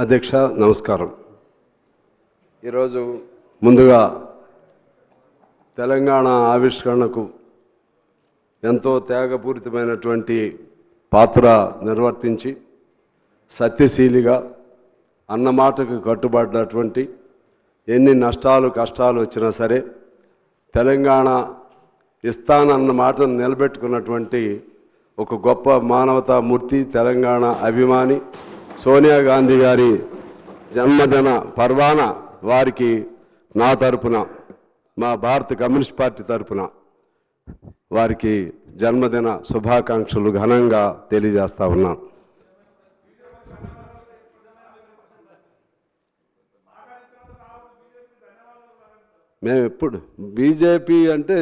అధ్యక్ష నమస్కారం. ఈరోజు ముందుగా తెలంగాణ ఆవిష్కరణకు ఎంతో త్యాగపూరితమైనటువంటి పాత్ర నిర్వర్తించి సత్యశీలిగా అన్నమాటకు కట్టుబడినటువంటి ఎన్ని నష్టాలు కష్టాలు వచ్చినా సరే తెలంగాణ ఇస్తానన్న మాటను నిలబెట్టుకున్నటువంటి ఒక గొప్ప మానవతామూర్తి, తెలంగాణ అభిమాని సోనియా గాంధీ గారి జన్మదిన పర్వాన వారికి నా తరపున, మా భారత కమ్యూనిస్ట్ పార్టీ తరపున వారికి జన్మదిన శుభాకాంక్షలు ఘనంగా తెలియజేస్తా ఉన్నాను. మేము ఎప్పుడు బీజేపీ అంటే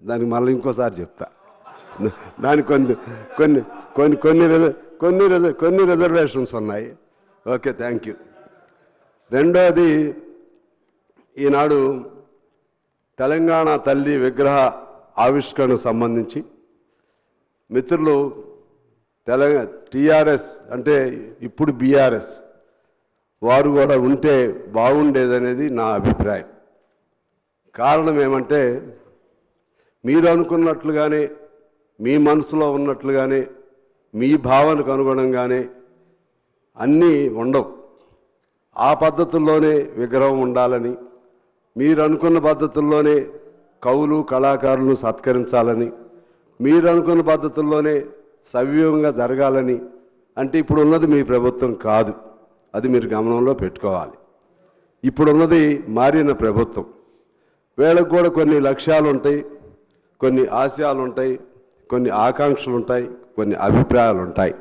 దానికి మళ్ళీ ఇంకోసారి చెప్తా, దానికి కొన్ని రిజర్వేషన్స్ ఉన్నాయి. Okay, thank you. రెండోది, ఈనాడు తెలంగాణ తల్లి విగ్రహ ఆవిష్కరణకు సంబంధించి మిత్రులు టీఆర్ఎస్ అంటే ఇప్పుడు బీఆర్ఎస్ వారు కూడా ఉంటే బాగుండేదనేది నా అభిప్రాయం. కారణం ఏమంటే, మీరు అనుకున్నట్లుగానే, మీ మనసులో ఉన్నట్లుగానే, మీ భావనకు అనుగుణంగానే అన్నీ ఉండవు. ఆ పద్ధతుల్లోనే విగ్రహం ఉండాలని, మీరు అనుకున్న పద్ధతుల్లోనే కవులు కళాకారులను సత్కరించాలని, మీరు అనుకున్న పద్ధతుల్లోనే సవ్యంగా జరగాలని అంటే ఇప్పుడు ఉన్నది మీ ప్రభుత్వం కాదు. అది మీరు గమనంలో పెట్టుకోవాలి. ఇప్పుడున్నది మారిన ప్రభుత్వం. వీళ్ళకు కూడా కొన్ని లక్ష్యాలు ఉంటాయి, కొన్ని ఆశయాలు ఉంటాయి, కొన్ని ఆకాంక్షలు ఉంటాయి, కొన్ని అభిప్రాయాలు ఉంటాయి.